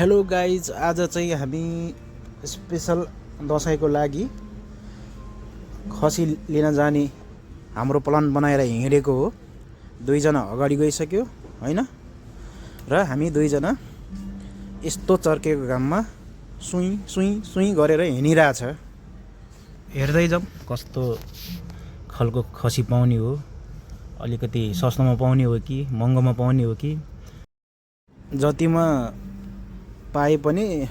Hello guys, आज चाहिँ हामी स्पेसल दसैँको लागि खसी लिन जाने हाम्रो प्लान बनाएर हिँडेको हो। दुईजना अगाडि गइसक्यो हैन, र हामी दुईजना यस्तो चर्केको घाममा सुई सुई सुई गरेर हिँडिरहेछ। हेर्दै जाउँ कस्तो खालको खसी पाउने हो, अलिकति सस्तोमा पाउने हो कि महँगोमा पाउने हो कि। जतिमा पाए पनि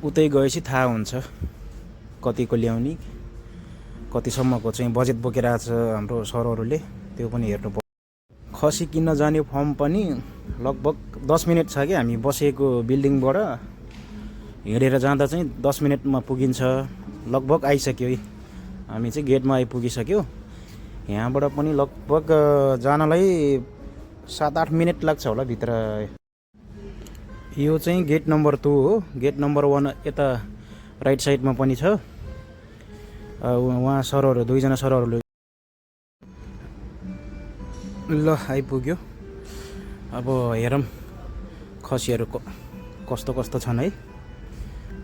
उतै गएपछि थाहा हुन्छ कतिको ल्याउने, कतिसम्मको चाहिँ बजेट बोकेर आएको छ हाम्रो सरहरूले, त्यो पनि हेर्नु पर्छ। खसी किन्न जाने फर्म पनि लगभग 10 मिनट छ कि हामी बसेको बिल्डिङबाट हिँडेर जाँदा चाहिँ 10 मिनटमा पुगिन्छ। लगभग आइसक्यो, हामी चाहिँ गेटमा आइपुगिसक्यो। यहाँबाट पनि लगभग जानलाई 7-8 मिनट लाग्छ होला भित्र। यो चाहिँ गेट नम्बर 2 हो। गेट नम्बर 1 यता राइट साइडमा पनि छ। उहाँ सरहरू, दुईजना सरहरूले ल आइपुग्यो। अब हेरौँ खसीहरू कस्तो कस्तो छन् है,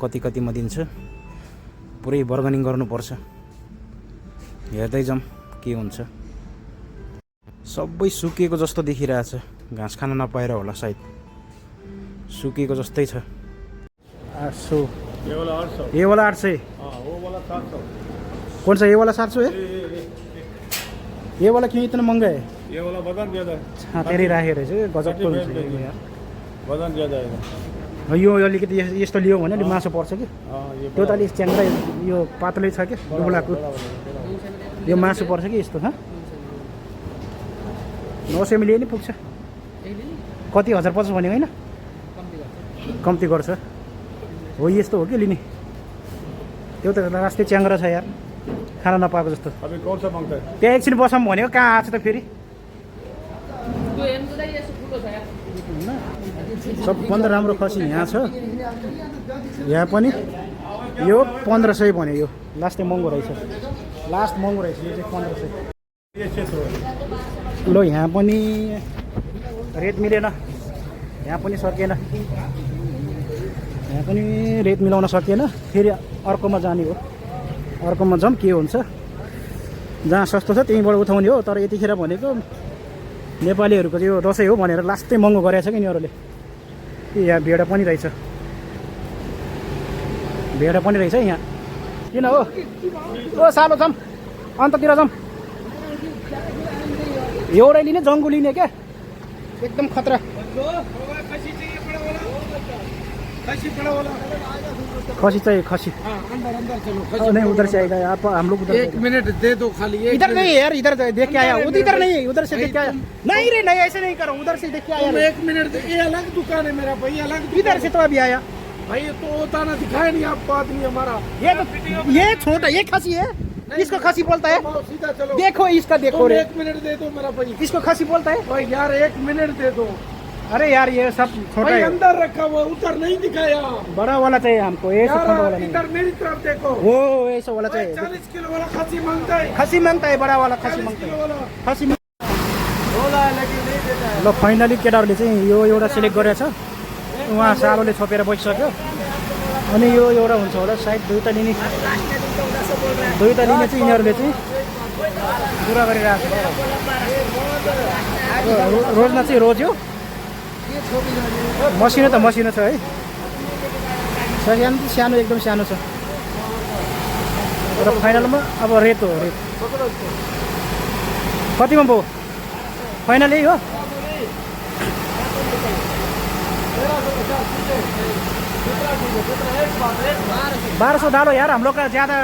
कति कतिमा दिन्छ। पुरै बर्गनिङ गर्नुपर्छ। हेर्दै जाउँ के हुन्छ। सबै सुकेको जस्तो देखिरहेछ, घाँस खान नपाएर होला सायद, सुकेको जस्तै छ। 800 ये वाला 800। वो वाला 700। कौन सा ये वाला 700 है? ये वाला क्यों इतना महंगा है? ये वाला वजन ज्यादा है। हाँ, तेरी राखेको रहेछ, गजबको हुन्छ यार। वजन ज्यादा है। यो अलिकति यस्तो लियो भने अलि मासु पर्छ कि। त्यो त अलिक च्याङ्ग्रा, यो पातलै छ कि दुब्लाको। यो मासु पर्छ कि यस्तो। हाँ 900 मिलिए नि पुग्छ। कति 1050 भन्यो होइन? कम्ती गर्छ हो। यस्तो हो कि लिने, त्यो त राष्ट्रिय च्याङ्ग्रा छ यार, खाना नपाएको जस्तो। अभी कौन सा मांगता है? त्यहाँ एकछिन बसौँ भनेको, कहाँ आएको छ त फेरि। सबभन्दा राम्रो खसी यहाँ छ। यहाँ पनि यो 1500 भन्यो। यो लास्टै महँगो रहेछ, लास्ट महँगो रहेछ यो चाहिँ 1500। ल यहाँ पनि रेट मिलेन, यहाँ पनि सकिएन, यहाँ पनि रेट मिलाउन सकिएन। फेरि अर्कोमा जाने हो। अर्कोमा जाउँ के हुन्छ। जहाँ सस्तो छ त्यहीँबाट उठाउने हो। तर यतिखेर भनेको नेपालीहरूको चाहिँ यो दसैँ हो भनेर लास्टै महँगो गरेछ कि यिनीहरूले। यहाँ भेडा पनि रहेछ, भेडा पनि रहेछ यहाँ। किन हो ओ सालो, जाउँ अन्ततिर जाउँ। एउटै लिने, जङ्गु लिने क्या, एकदम खतरा। खसी चाहिए, खसी। अंदर अंदर चलो। नहीं उधर से आएगा आप, हम लोग उधर। 1 मिनट दे दो खाली। इधर नहीं यार, इधर देख के आया। उधर नहीं, उधर से देख के आया। नहीं रे, नहीं ऐसे नहीं करो, उधर से देख के आया। 1 मिनट। ये अलग दुकान है मेरा भाई, अलग। इधर से तो अभी आया भाई तो होता ना, दिखाया नहीं आपको आदमी हमारा। ये छोटा, ये खसी है, इसको खसी बोलता है। सीधा चलो, देखो इसका, देखो रे। 1 मिनट दे दो मेरा भाई। इसको खसी बोलता है भाई यार 1 मिनट दे दो। अरे यार ये सब छोटा भाई है, अंदर रखा हुआ, उधर नहीं दिखाया। बड़ा वाला चाहिए हमको। ये छोटा वाला नहीं, इधर मेरी तरफ देखो। वो ऐसा वाला चाहिए। 40 किलो वाला खसी मांगता है। खसी मांगता है, बड़ा वाला खसी मांगता है। खसी बोला लेकिन नहीं देता है। ल फाइनली केटाहरूले चाहिँ यो एउटा सिलेक्ट गरेछ। उहाँ सालोले छोपेर बसिसक्यो। अनि यो एउटा हुन्छ होला सायद, दुईवटा लिने चाहिँ यिनीहरूले चाहिँ पुरा गरिरहेको छ। रोजमा चाहिँ रोज्यो, मसिनो त मसिनो छ है, सानो सानो एकदम सानो छ। र फाइनलमा अब रेट हो, रेट कतिमा भयो फाइनल यही हो। 1200 डालो यार, हम लोग का ज़्यादा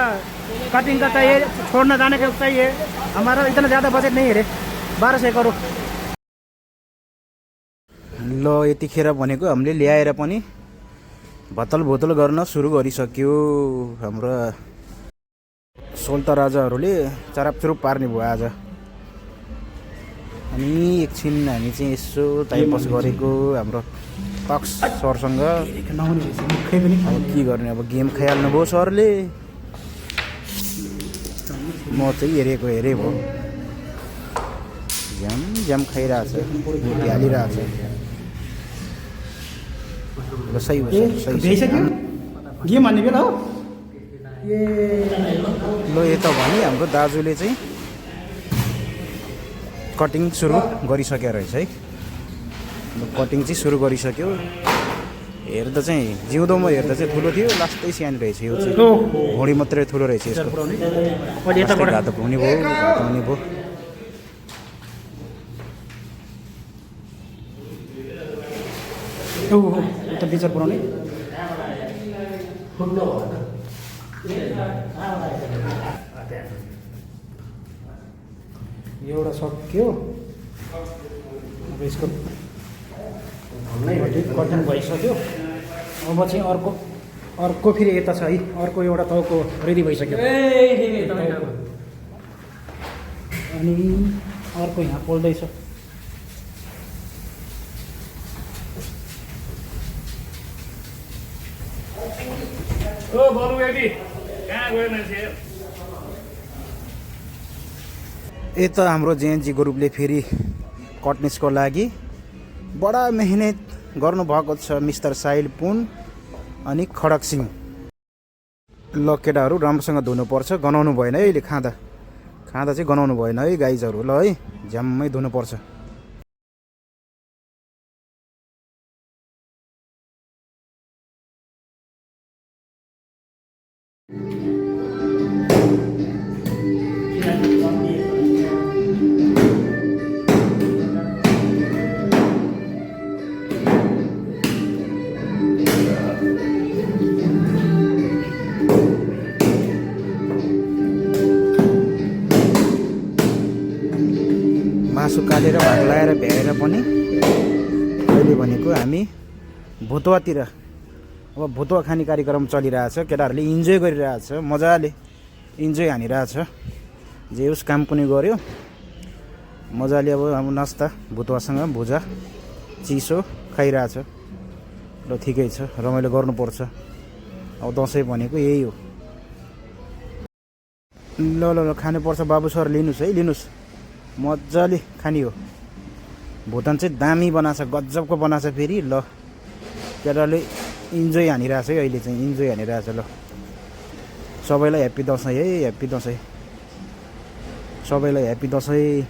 कटिंग का चाहिए, छोड़ना जाने का चाहिए, हमारा इतना ज़्यादा बजेट नहीं है रे। 1200 करो। ल यतिखेर भनेको हामीले ल्याएर पनि भतल भोतल गर्न सुरु गरिसक्यो। हाम्रो सोल्ता राजाहरूले चरापचुरुप पार्ने भयो आज। अनि एकछिन हामी चाहिँ यसो टाइम पास गरेको हाम्रो पक्ष सरसँग। अब के गर्ने, अब गेम खाइहाल्नु भयो सरले। म चाहिँ हेरेको हेरे भयो। झ्याम झ्याम खाइरहेछ, रोटी हालिरहेछ। ल सही हो सर, सही भ्याइसक्यो गेम हान्ने बेला हो ए ल यता भने हाम्रो दाजुले चाहिँ कटिङ सुरु गरिसकेको रहेछ है। कटिङ चाहिँ सुरु गरिसक्यो। हेर्दा चाहिँ जिउँदोमा हेर्दा चाहिँ ठुलो थियो, लास्टै सानो रहेछ यो चाहिँ। भुँडी मात्रै ठुलो रहेछ यसको। अहिले यताबाट घातो हुने भयो, घातो हुने भयो। ओहो यता बिचार पुऱ्याउने एउटा सक्यो। अब यसको कटिङ भइसक्यो। अब चाहिँ अर्को फेरि यता छ है, अर्को एउटा टाउको रेडी भइसक्यो। अनि अर्को यहाँ पोल्दैछ। यता हाम्रो जेएनजी ग्रुपले फेरि कटनिसको लागि बडा मेहनत गर्नुभएको छ मिस्टर साहिल पुन अनि खडक सिंह। ल केटाहरू राम्रोसँग धुनुपर्छ, गनाउनु भएन है। अहिले खाँदा चाहिँ गनाउनु भएन है गाइजहरू, ल है झ्याम्मै धुनुपर्छ। मासु काटेर भाग लगाएर भ्याएर पनि अहिले भनेको हामी भुतुवातिर, अब भुतुवा खाने कार्यक्रम चलिरहेछ। केटाहरूले इन्जोय गरिरहेछ, मजाले इन्जोय हानिरहेछ। जे उस काम पनि गऱ्यो मजाले। अब नास्ता भुतुवासँग भुजा चिसो खाइरहेछ। ल ठिकै छ, रमाइलो गर्नुपर्छ। अब दसैँ भनेको यही हो। ल ल ल खानुपर्छ बाबु सर, लिनुहोस् है, लिनुहोस्। मजाले खाने हो। भुटान चाहिँ दामी बनाएको छ, गजबको बनाएको छ फेरि। ल केटाले इन्जोय हानिरहेछ है, अहिले चाहिँ इन्जोय हानिरहेछ। ल सबैलाई ह्याप्पी दसैँ है, ह्याप्पी दसैँ, सबैलाई ह्याप्पी दसैँ।